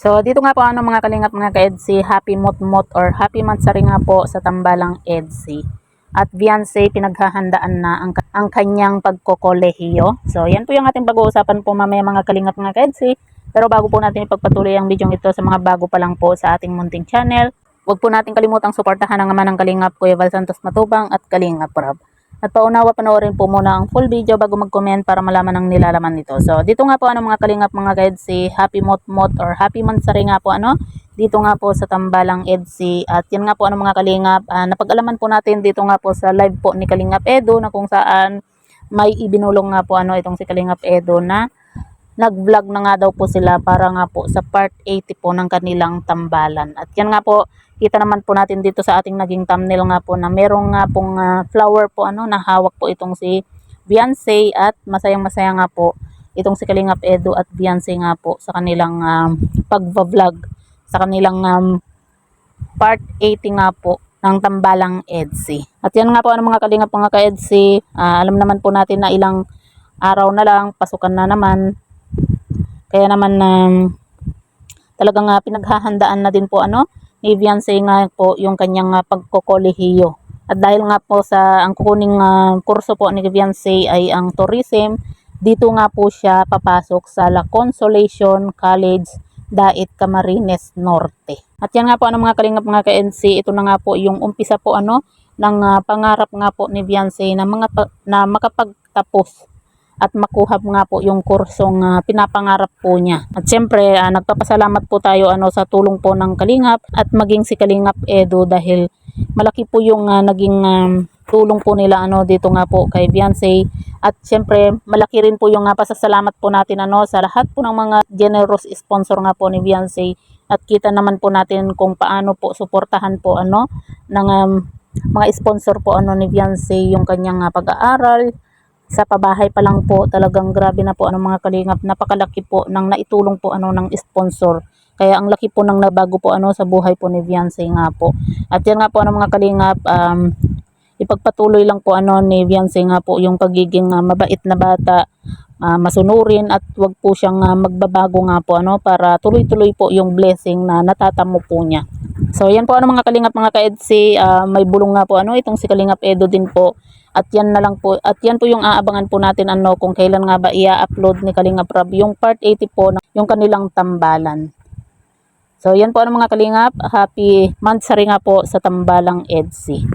So dito nga po mga kalingap mga ka-EDSI, happy mot-mot or happy mansari nga po sa tambalang EDSI. At Beyonce pinaghahandaan na ang kanyang pagkokolehiyo. So yan po yung ating pag-uusapan po mamaya mga kalingap mga ka-EDSI. Pero bago po natin ipagpatuloy ang video ito sa mga bago pa lang po sa ating munting channel, huwag po natin kalimutang suportahan ang ama ng Kalingap Kuya Val Santos Matubang at Kalingap Rob. At paunawa panoorin po muna ang full video bago mag-comment para malaman ang nilalaman nito. So dito nga po mga kalingap mga ka-EDSI, happy mot-mot or happy mansari nga po dito nga po sa tambalang EDSI. At yan nga po mga kalingap, napag-alaman po natin dito nga po sa live po ni Kalingap Edo na kung saan may ibinulong nga po itong si Kalingap Edo na nag-vlog na nga daw po sila para nga po sa part 80 po ng kanilang tambalan. At yan nga po, kita naman po natin dito sa ating naging thumbnail nga po na merong nga pong flower po na hawak po itong si Beyonce at masayang-masaya nga po itong si Kalingap Edo at Beyonce nga po sa kanilang pag-vlog sa kanilang part 80 nga po ng tambalang EDSI. At yan nga po mga kalingap mga ka-EDSI, alam naman po natin na ilang araw na lang, pasukan na naman. Kaya naman talagang pinaghahandaan na din po ni Beyonce nga po yung kanyang pagkokolehiyo. At dahil nga po sa ang kukuning kurso po ni Beyonce ay ang tourism, dito nga po siya papasok sa La Consolation College, Dait, Camarines Norte. At yan nga po mga kalingap mga ka-EDSI, ito na nga po yung umpisa po ng pangarap nga po ni Beyonce na makapagtapos at makuha nga po yung kursong pinapangarap po niya. At syempre, nagpapasalamat po tayo sa tulong po ng Kalingap at maging si Kalingap Edo dahil malaki po yung naging tulong po nila dito nga po kay Beyonce. At syempre, malaki rin po yung pasasalamat po natin sa lahat po ng mga generous sponsor nga po ni Beyonce. At kita naman po natin kung paano po suportahan po ng mga sponsor po ni Beyonce yung kanyang pag-aaral. Sa pabahay pa lang po, talagang grabe na po mga kalingap, napakalaki po ng naitulong po ng sponsor. Kaya ang laki po ng nabago po sa buhay po ni Beyonce nga po. At yan nga po mga kalingap, ipagpatuloy lang po ni Beyonce nga po yung pagiging mabait na bata, masunurin at wag po siyang magbabago nga po para tuloy-tuloy po yung blessing na natatamo po niya. So yan po mga kalingap mga ka-EDSI, may bulong nga po itong si Kalingap Edo din po. At yan na lang po, at yan po yung aabangan po natin kung kailan nga ba i-upload ni Kalingap Rob yung part 80 po ng yung kanilang tambalan. So yan po mga kalingap, happy mansari nga po sa tambalang EDSI.